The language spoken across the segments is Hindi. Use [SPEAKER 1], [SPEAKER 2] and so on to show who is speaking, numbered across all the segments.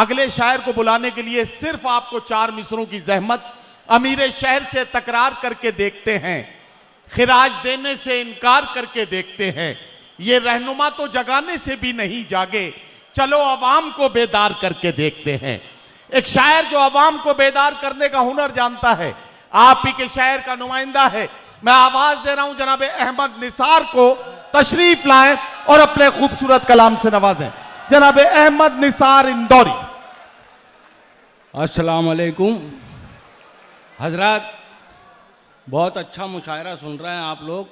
[SPEAKER 1] अगले शायर को बुलाने के लिए सिर्फ आपको 4 मिसरों की जहमत अमीर शहर से तकरार करके देखते हैं, खिराज देने से इनकार करके देखते हैं। ये रहनुमा तो जगाने से भी नहीं जागे, चलो अवाम को बेदार करके देखते हैं। एक शायर जो अवाम को बेदार करने का हुनर जानता है, आप ही के शायर का नुमाइंदा है। मैं आवाज दे रहा हूं जनाब अहमद निसार को, तशरीफ लाएं और अपने खूबसूरत कलाम से नवाजें। जनाब अहमद निसार इंदौरी।
[SPEAKER 2] अस्सलाम वालेकुम हजरत, बहुत अच्छा मुशायरा सुन रहे हैं आप लोग।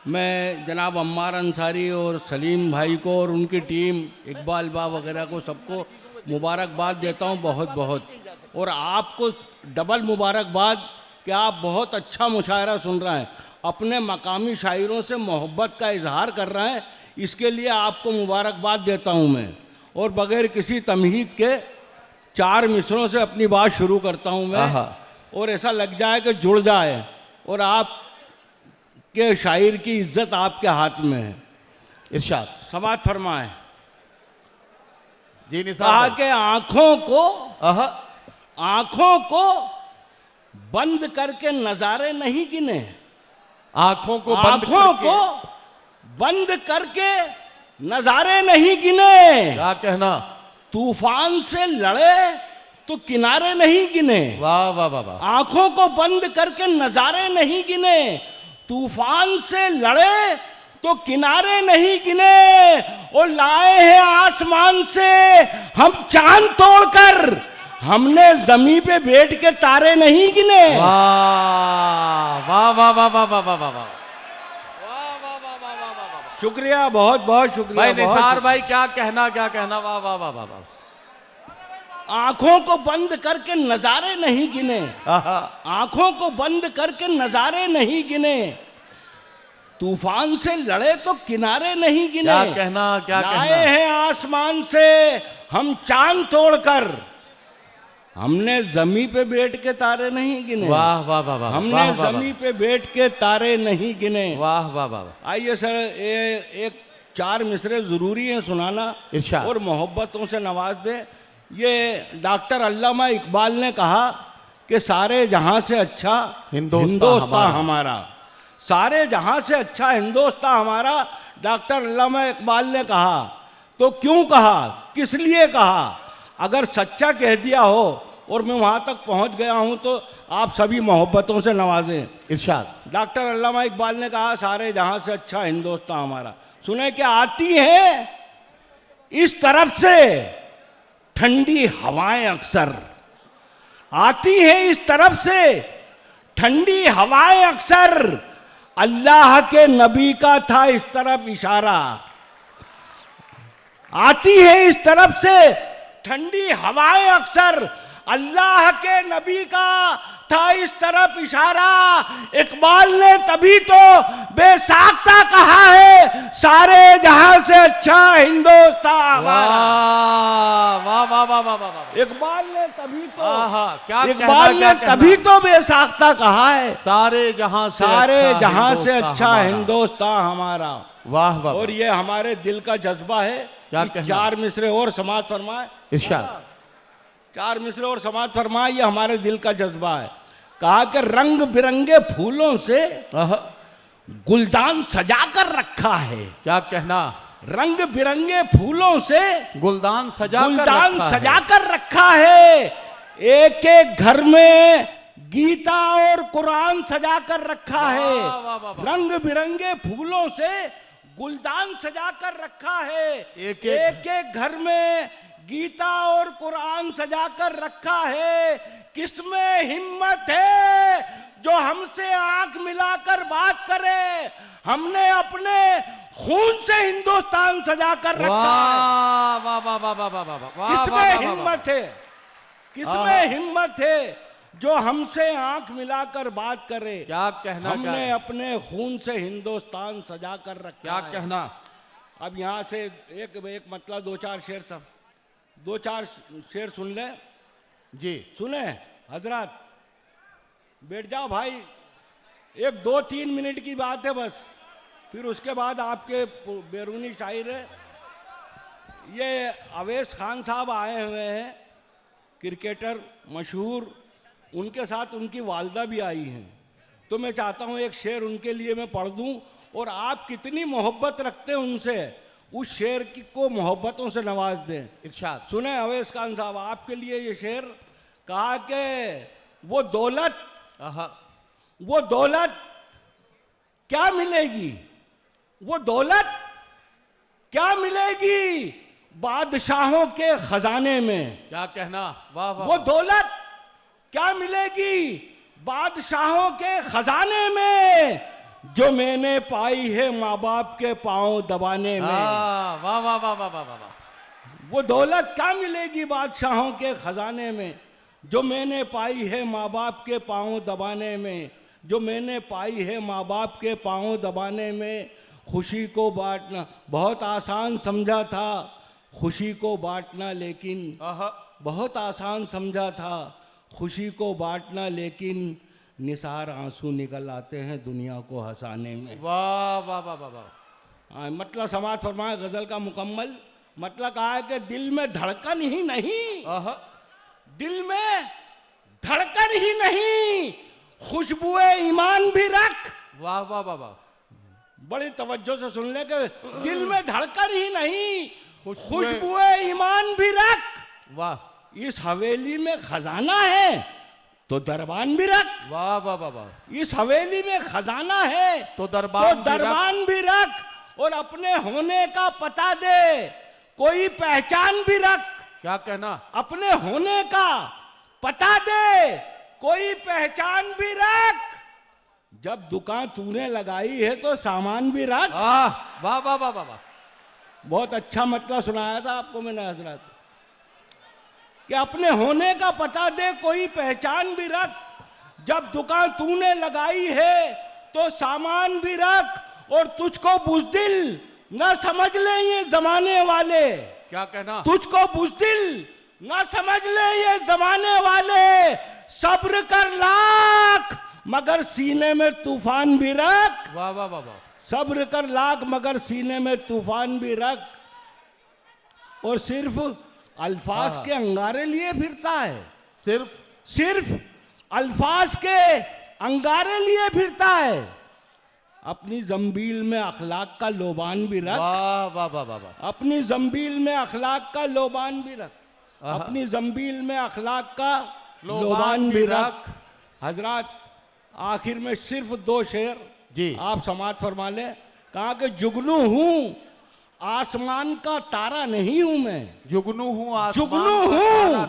[SPEAKER 2] मैं जनाब अम्मार अंसारी और सलीम भाई को और उनकी टीम इकबाल बा वगैरह को सबको मुबारकबाद देता हूं बहुत बहुत, और आपको डबल मुबारकबाद कि आप बहुत अच्छा मुशायरा सुन रहे हैं, अपने मकामी शायरों से मोहब्बत का इजहार कर रहे हैं, इसके लिए आपको मुबारकबाद देता हूं मैं। और बगैर किसी तमहीद के 4 मिसरों से अपनी बात शुरू करता हूं मैं, और ऐसा लग जाए कि जुड़ जाए, और आप के शायर की इज्जत आपके हाथ में है।
[SPEAKER 1] इरशाद
[SPEAKER 2] समात फरमाए
[SPEAKER 1] जी।
[SPEAKER 2] कहा कि आंखों को बंद करके नजारे नहीं गिने,
[SPEAKER 1] आंखों को
[SPEAKER 2] बंद करके नजारे नहीं गिने।
[SPEAKER 1] क्या कहना?
[SPEAKER 2] तूफान से लड़े तो किनारे नहीं गिने।
[SPEAKER 1] वाह वाह वाह वाह।
[SPEAKER 2] आंखों को बंद करके नजारे नहीं गिने, तूफान से लड़े तो किनारे नहीं गिने, और लाए हैं आसमान से हम चांद तोड़कर, हमने जमीन पे बैठ के तारे नहीं गिने।
[SPEAKER 1] वाह वाह वाह वाह वाह वाह वाह वाह।
[SPEAKER 2] शुक्रिया, बहुत बहुत शुक्रिया
[SPEAKER 1] भाई निसार भाई, क्या कहना क्या कहना। वाह वाह वाह वाह वाह।
[SPEAKER 2] आंखों को बंद करके नजारे नहीं गिने, आंखों को बंद करके नजारे नहीं गिने, तूफान से लड़े तो किनारे नहीं गिने।
[SPEAKER 1] क्या कहना क्या कहना।
[SPEAKER 2] लाए हैं आसमान से हम चांद तोड़कर, हमने जमीन पे बैठ के तारे नहीं गिने।
[SPEAKER 1] वाह वाह वाह वाह।
[SPEAKER 2] हमने जमीन पे बैठ के तारे नहीं गिने।
[SPEAKER 1] वाह वाह वाह।
[SPEAKER 2] आइए सर, एक 4 मिसरे जरूरी हैं सुनाना, और मोहब्बतों से नवाज दे। ये डॉक्टर अल्लामा इकबाल ने कहा कि सारे जहां से अच्छा हिंदुस्तान हमारा, सारे जहां से अच्छा हिंदुस्तान हमारा, डॉक्टर अल्लामा इकबाल ने कहा। तो क्यों कहा, किस लिए कहा? अगर सच्चा कह दिया हो और मैं वहां तक पहुंच गया हूं तो आप सभी मोहब्बतों से नवाजें।
[SPEAKER 1] इरशाद।
[SPEAKER 2] डॉक्टर अल्लामा इकबाल ने कहा सारे जहां से अच्छा हिंदुस्तान हमारा। सुने कि आती है इस तरफ से ठंडी हवाएं, अक्सर आती है इस तरफ से ठंडी हवाएं अक्सर, अल्लाह के नबी का था इस तरफ इशारा। आती है इस तरफ से ठंडी हवाएं अक्सर, अल्लाह के नबी का था इस तरफ इशारा। इकबाल ने तभी तो बेसाख्ता कहा है सारे जहां से अच्छा हिंदुस्तान हमारा।
[SPEAKER 1] वाह वाह वाह वाह वाह।
[SPEAKER 2] इकबाल ने तभी तो
[SPEAKER 1] क्या
[SPEAKER 2] इकबाल ने तभी तो बेसाख्ता कहा है
[SPEAKER 1] सारे जहां
[SPEAKER 2] से अच्छा हिंदुस्तान हमारा।
[SPEAKER 1] वाह वाह।
[SPEAKER 2] और ये हमारे दिल का जज्बा है।
[SPEAKER 1] क्या
[SPEAKER 2] 4 मिसरे और समाज फरमाए।
[SPEAKER 1] इरशाद।
[SPEAKER 2] 4 मिसरे और समाज फरमाए, ये हमारे दिल का जज्बा है। कहा कि रंग बिरंगे फूलों से गुलदान सजा कर रखा है।
[SPEAKER 1] क्या कहना?
[SPEAKER 2] रंग बिरंगे फूलों से
[SPEAKER 1] गुलदान सजा
[SPEAKER 2] कर रखा है। एक एक घर में गीता और कुरान सजा कर रखा है। रंग बिरंगे फूलों से गुलदान सजा कर रखा है। एक एक घर में गीता और कुरान सजा कर रखा है। किसमें हिम्मत है जो हमसे आंख मिलाकर बात करे, हमने अपने खून से हिंदुस्तान सजा कर रखा है।
[SPEAKER 1] वाह वाह वाह वाह वाह।
[SPEAKER 2] किसमें हिम्मत है, किसमें हिम्मत है जो हमसे आंख मिलाकर बात करे।
[SPEAKER 1] क्या कहना?
[SPEAKER 2] हमने अपने खून से हिंदुस्तान सजा कर रखा।
[SPEAKER 1] क्या कहना?
[SPEAKER 2] अब यहाँ से एक मतलब 2-4 शेर सब 2-4 शेर सुन ले जी। सुने हजरत, बैठ जाओ भाई, 1-2-3 मिनट की बात है बस, फिर उसके बाद आपके बैरूनी शायर है। ये अवैस खान साहब आए हुए हैं, क्रिकेटर मशहूर, उनके साथ उनकी वालदा भी आई हैं। तो मैं चाहता हूँ एक शेर उनके लिए मैं पढ़ दूँ, और आप कितनी मोहब्बत रखते हैं उनसे, उस शेर की को मोहब्बतों से नवाज दें।
[SPEAKER 1] इरशाद।
[SPEAKER 2] सुने अवैस खान साहब, आपके लिए ये शेर। कहा कि वो दौलत क्या मिलेगी, वो दौलत क्या मिलेगी बादशाहों के खजाने में।
[SPEAKER 1] क्या कहना, वाह वाह।
[SPEAKER 2] वो दौलत क्या मिलेगी बादशाहों के खजाने में, जो मैंने पाई है माँ बाप के पांव दबाने में।
[SPEAKER 1] वाह वाह वाह वाह वाह वाह।
[SPEAKER 2] वो दौलत क्या मिलेगी बादशाहों के खजाने में, जो मैंने पाई है माँ बाप के पांव दबाने में, जो मैंने पाई है माँ बाप के पांव दबाने में। खुशी को बांटना बहुत आसान समझा था, खुशी को बांटना लेकिन बहुत आसान समझा था, खुशी को बांटना लेकिन निसार आंसू निकल आते हैं दुनिया को हंसाने में।
[SPEAKER 1] वाह वाह वाह वाह वाह।
[SPEAKER 2] मतलब समाज फरमाए गजल का मुकम्मल मतलब कहा है कि दिल में धड़कन ही नहीं, दिल में धड़कन ही नहीं, खुशबुए ईमान भी रख।
[SPEAKER 1] वाह वाह वाह वाह।
[SPEAKER 2] बड़ी तवज्जो से सुन ले कि दिल में धड़कन ही नहीं, खुशबुए ईमान भी रख।
[SPEAKER 1] वाह।
[SPEAKER 2] इस हवेली में खजाना है तो दरबान भी रख।
[SPEAKER 1] वाह वाह वाह वाह।
[SPEAKER 2] इस हवेली में खजाना है
[SPEAKER 1] तो दरबान
[SPEAKER 2] भी रख, और अपने होने का पता दे कोई पहचान भी रख।
[SPEAKER 1] क्या कहना,
[SPEAKER 2] अपने होने का पता दे कोई पहचान भी रख, जब दुकान तूने लगाई है तो सामान भी रख।
[SPEAKER 1] वाह वाह वाह वाह वाह।
[SPEAKER 2] बहुत अच्छा मतलब सुनाया था आपको मैंने हजरत, कि अपने होने का पता दे कोई पहचान भी रख, जब दुकान तूने लगाई है तो सामान भी रख, और तुझको बुज़दिल न समझ ले ये जमाने वाले।
[SPEAKER 1] क्या कहना,
[SPEAKER 2] तुझको बुज़दिल न समझ ले ये जमाने वाले, सब्र कर लाख मगर सीने में तूफान भी रख।
[SPEAKER 1] वाह वाह वाह वाह।
[SPEAKER 2] सब्र कर लाख मगर सीने में तूफान भी रख, और सिर्फ अल्फाज के अंगारे लिए फिरता है, सिर्फ अल्फाज के अंगारे लिए फिरता है, अपनी जंबील में अखलाक का लोबान भी रख।
[SPEAKER 1] वाह वाह वाह वाह।
[SPEAKER 2] अपनी जंबील में अखलाक का लोबान भी रख, अपनी जंबील में अखलाक का लोबान भी रख। हजरात आखिर में सिर्फ दो शेर
[SPEAKER 1] जी
[SPEAKER 2] आप समाअत फरमा ले। कहा कि जुगनू हूं आसमान का तारा नहीं हूं मैं,
[SPEAKER 1] जुगनू हूँ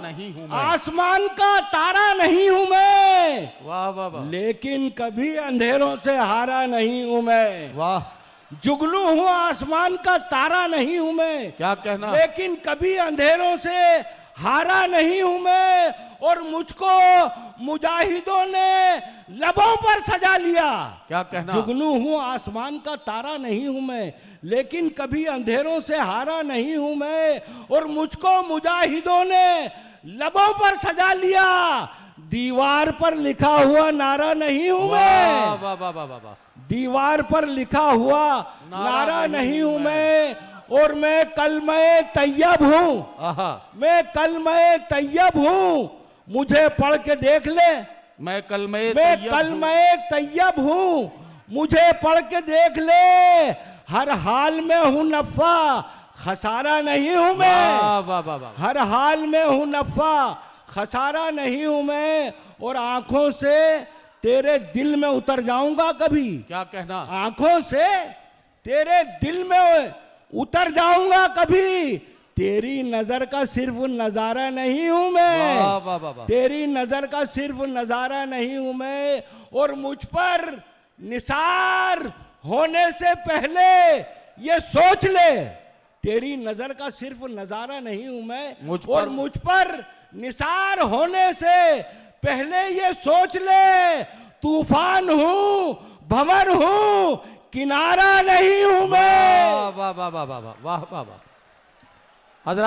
[SPEAKER 1] नहीं हूँ मैं,
[SPEAKER 2] आसमान का तारा नहीं हूं मैं।
[SPEAKER 1] वाह वाह वाह।
[SPEAKER 2] लेकिन कभी अंधेरों से हारा नहीं हूं मैं।
[SPEAKER 1] वाह।
[SPEAKER 2] जुगनू हूं आसमान का तारा नहीं हूं मैं,
[SPEAKER 1] क्या कहना,
[SPEAKER 2] लेकिन कभी अंधेरों से हारा नहीं हूं मैं, और मुझको मुजाहिदों ने लबों पर सजा लिया।
[SPEAKER 1] क्या कहना,
[SPEAKER 2] जुगनू हूं आसमान का तारा नहीं हूं मैं, लेकिन कभी अंधेरों से हारा नहीं हूं मैं, और मुझको मुजाहिदों ने लबों पर सजा लिया, दीवार पर लिखा हुआ नारा नहीं हूं मैं।
[SPEAKER 1] वाह वाह वाह वाह।
[SPEAKER 2] दीवार पर लिखा हुआ नारा नहीं हूं मैं, और मैं कलमे तैयब हूं, मैं कलमे तैयब हूं, मुझे पढ़ के देख ले।
[SPEAKER 1] मैं कलमे
[SPEAKER 2] तैयब हूं, मुझे पढ़ के देख ले, हर हाल में हूं नफा खसारा नहीं हूं मैं।
[SPEAKER 1] वाह वाह वाह।
[SPEAKER 2] हर हाल में हूं नफा खसारा नहीं हूं मैं, और आंखों से तेरे दिल में उतर जाऊंगा कभी।
[SPEAKER 1] क्या कहना,
[SPEAKER 2] आंखों से तेरे दिल में उतर जाऊंगा कभी, तेरी नजर का सिर्फ नजारा नहीं हूं मैं।
[SPEAKER 1] वाह वाह वाह।
[SPEAKER 2] तेरी नजर का सिर्फ नजारा नहीं हूं मैं, और मुझ पर निसार होने से पहले ये सोच ले, तेरी नजर का सिर्फ नजारा नहीं हूं मैं, और मुझ पर निसार होने से पहले ये सोच ले, तूफान हूं भंवर हूं किनारा नहीं हूं मैं।
[SPEAKER 1] वाह वाह वाह वाह वाह वाह वाह। हजरत